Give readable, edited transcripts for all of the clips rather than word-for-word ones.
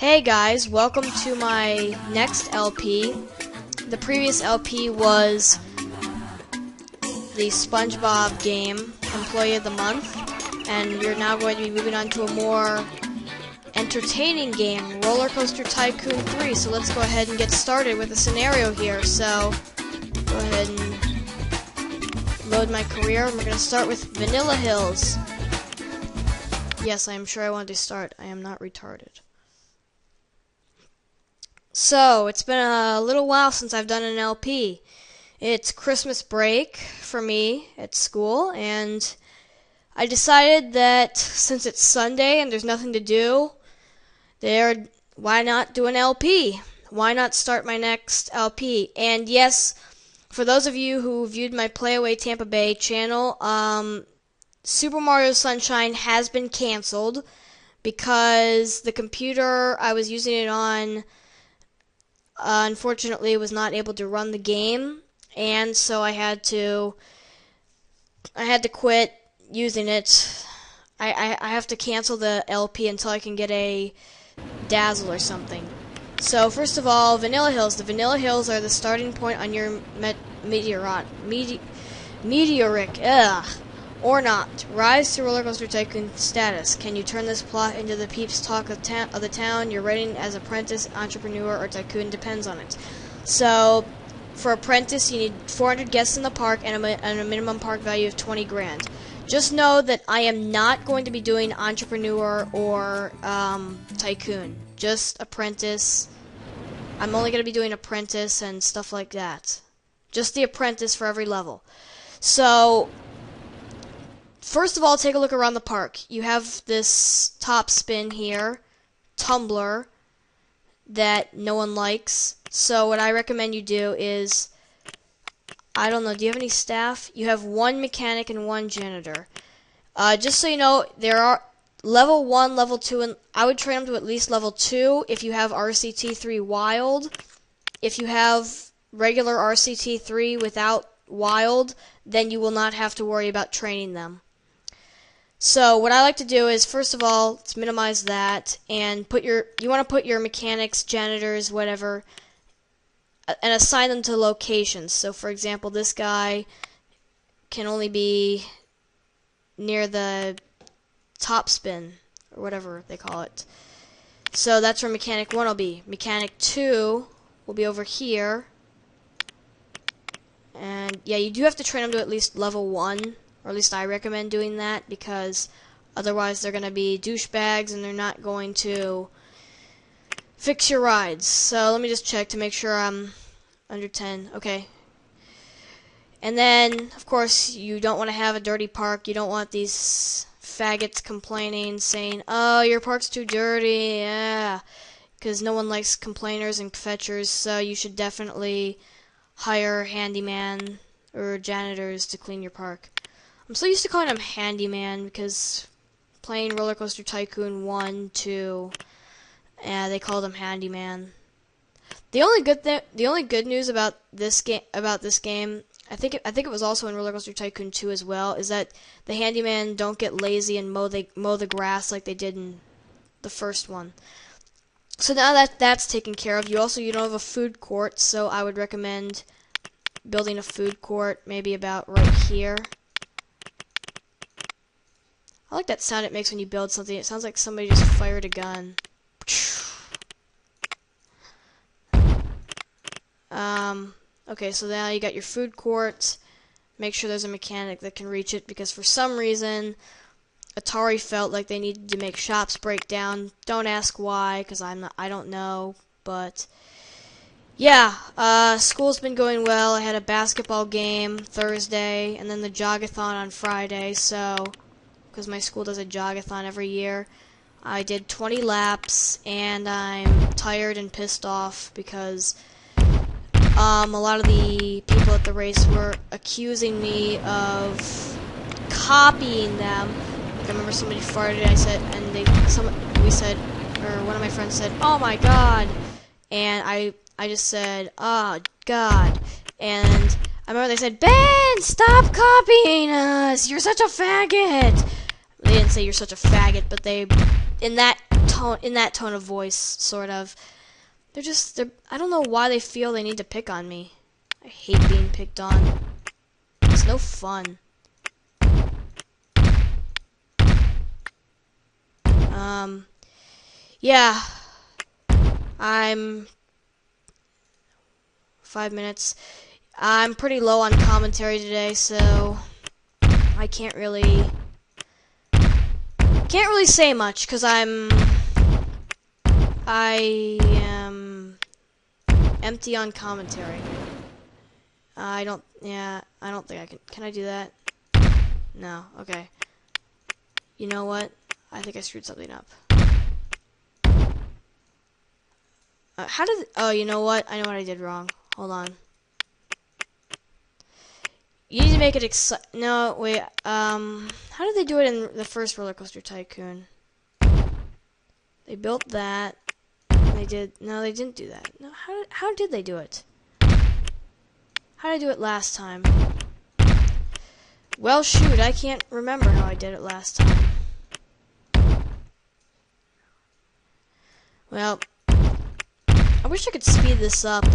Hey guys, welcome to my next LP. The previous LP was the SpongeBob game, Employee of the Month, and you're now going to be moving on to a more entertaining game, Roller Coaster Tycoon 3. So let's go ahead and get started with a scenario here. So, go ahead and load my career. We're going to start with Vanilla Hills. Yes, I am sure I want to start. I am not retarded. So, it's been a little while since I've done an LP. It's Christmas break for me at school, and I decided that since it's Sunday and there's nothing to do, why not do an LP? Why not start my next LP? And yes, for those of you who viewed my Play Away Tampa Bay channel, Super Mario Sunshine has been canceled because the computer I was using it on unfortunately was not able to run the game, and so I had to quit using it. I have to cancel the LP until I can get a Dazzle or something. So first of all, Vanilla Hills. The Vanilla Hills are the starting point on your meteoric. Or not. Rise to Roller Coaster Tycoon status. Can you turn this plot into the peeps talk of the town? Your rating as apprentice, entrepreneur, or tycoon depends on it. So, for apprentice, you need 400 guests in the park and a minimum park value of 20 grand. Just know that I am not going to be doing entrepreneur or tycoon. Just apprentice. I'm only going to be doing apprentice and stuff like that. Just the apprentice for every level. So, first of all, take a look around the park. You have this top spin here, tumbler, that no one likes. So what I recommend you do is, I don't know, do you have any staff? You have one mechanic and one janitor. Just so you know, there are level 1, level 2, and I would train them to at least level 2 if you have RCT3 Wild. If you have regular RCT3 without Wild, then you will not have to worry about training them. So what I like to do is, first of all, let's minimize that and you want to put your mechanics, janitors, whatever, and assign them to locations. So for example, this guy can only be near the top spin, or whatever they call it. So that's where mechanic 1 will be. Mechanic 2 will be over here. And yeah, you do have to train them to at least level 1. Or at least I recommend doing that, because otherwise they're going to be douchebags and they're not going to fix your rides. So let me just check to make sure I'm under 10. Okay. And then, of course, you don't want to have a dirty park. You don't want these faggots complaining, saying, oh, your park's too dirty. Yeah. Because no one likes complainers and fetchers, so you should definitely hire handyman or janitors to clean your park. I'm so used to calling him Handyman because playing Roller Coaster Tycoon 1, 2, they called him Handyman. The only good news about this game, I think it was also in Roller Coaster Tycoon 2 as well, is that the Handyman don't get lazy and mow the grass like they did in the first one. So now that that's taken care of, you don't have a food court, so I would recommend building a food court maybe about right here. I like that sound it makes when you build something. It sounds like somebody just fired a gun. Okay, so now you got your food court. Make sure there's a mechanic that can reach it, because for some reason Atari felt like they needed to make shops break down. Don't ask why, because I don't know, but yeah, school's been going well. I had a basketball game Thursday, and then the jogathon on Friday, so because my school does a jogathon every year. I did 20 laps, and I'm tired and pissed off because a lot of the people at the race were accusing me of copying them. Like I remember somebody farted, one of my friends said, "Oh my God," and I just said, "Oh God," and I remember they said, "Ben, stop copying us! You're such a faggot!" They didn't say you're such a faggot, but in that that tone of voice, sort of. They're I don't know why they feel they need to pick on me. I hate being picked on. It's no fun. Yeah. I'm 5 minutes. I'm pretty low on commentary today, so I can't really say much because I am empty on commentary. I don't think I can. Can I do that? No. Okay. You know what? I think I screwed something up. Oh, you know what? I know what I did wrong. Hold on. You need to make it no, wait, how did they do it in the first Roller Coaster Tycoon? They built that, and no, they didn't do that. No, how did they do it? How did I do it last time? Well, shoot, I can't remember how I did it last time. Well, I wish I could speed this up.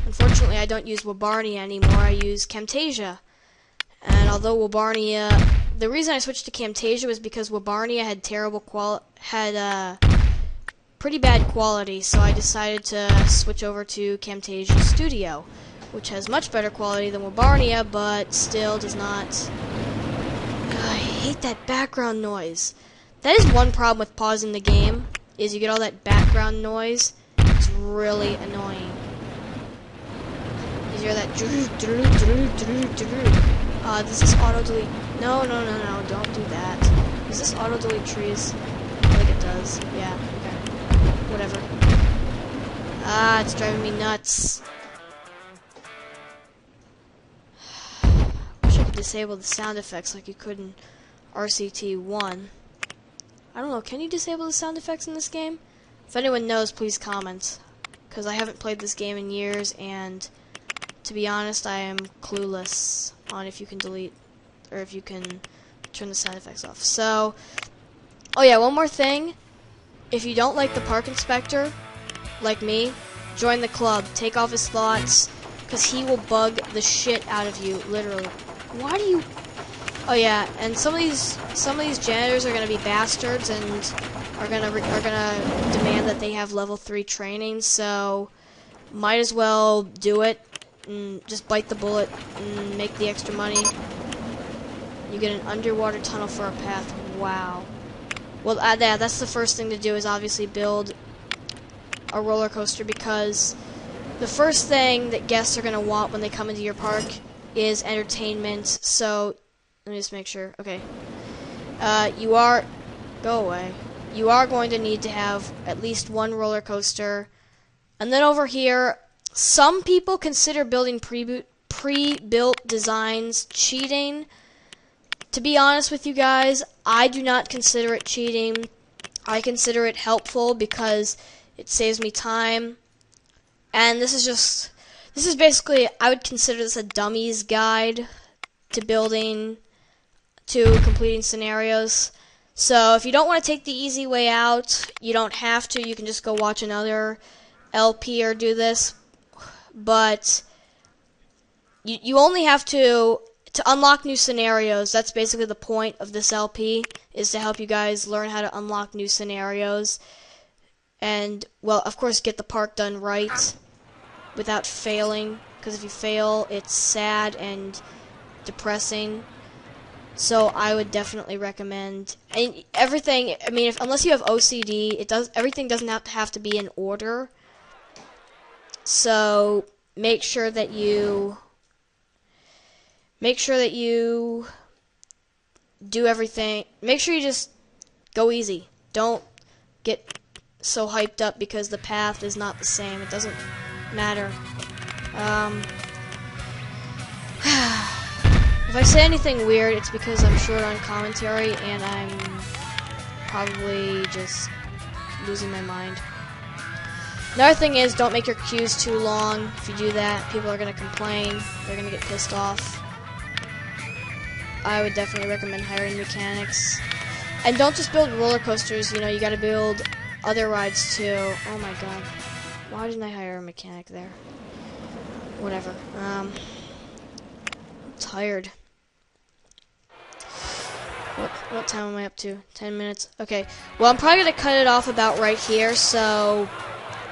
Unfortunately, I don't use Wabarnia anymore. I use Camtasia. And although Wabarnia, the reason I switched to Camtasia was because Wabarnia had pretty bad quality, so I decided to switch over to Camtasia Studio, which has much better quality than Wabarnia, but still does not. I hate that background noise. That is one problem with pausing the game, is you get all that background noise. It's really annoying. You hear that? Does this auto-delete? No, don't do that. Does this auto-delete trees? I think it does. Yeah, okay. Whatever. It's driving me nuts. Wish I could disable the sound effects like you could in RCT1. I don't know, can you disable the sound effects in this game? If anyone knows, please comment. Because I haven't played this game in years, and to be honest, I am clueless on if you can delete, or if you can turn the sound effects off. So, oh yeah, one more thing. If you don't like the park inspector, like me, join the club. Take off his thoughts, because he will bug the shit out of you, literally. Why do you... Oh yeah, and some of these janitors are gonna be bastards and are gonna demand that they have level 3 training. So might as well do it and just bite the bullet and make the extra money. You get an underwater tunnel for a path. Wow. Well, yeah, that's the first thing to do is obviously build a roller coaster, because the first thing that guests are gonna want when they come into your park is entertainment. So let me just make sure. Okay. Go away. You are going to need to have at least one roller coaster. And then over here, some people consider building pre-built designs cheating. To be honest with you guys, I do not consider it cheating. I consider it helpful because it saves me time. And this is basically, I would consider this a dummy's guide to completing scenarios. So if you don't want to take the easy way out, you don't have to. You can just go watch another LP or do this. But you only have to unlock new scenarios. That's basically the point of this LP, is to help you guys learn how to unlock new scenarios. And, well, of course, get the park done right without failing. Because if you fail, it's sad and depressing. So I would definitely recommend, and everything. I mean, unless you have OCD, everything doesn't have to be in order. So make sure that you do everything. Make sure you just go easy. Don't get so hyped up because the path is not the same. It doesn't matter. If I say anything weird, it's because I'm short on commentary and I'm probably just losing my mind. Another thing is, don't make your queues too long. If you do that, people are going to complain. They're going to get pissed off. I would definitely recommend hiring mechanics. And don't just build roller coasters, you know, you gotta build other rides too. Oh my god. Why didn't I hire a mechanic there? Whatever. I'm tired. What time am I up to? 10 minutes? Okay. Well, I'm probably gonna cut it off about right here, so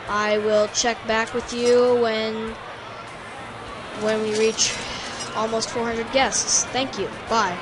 I will check back with you when we reach almost 400 guests. Thank you. Bye.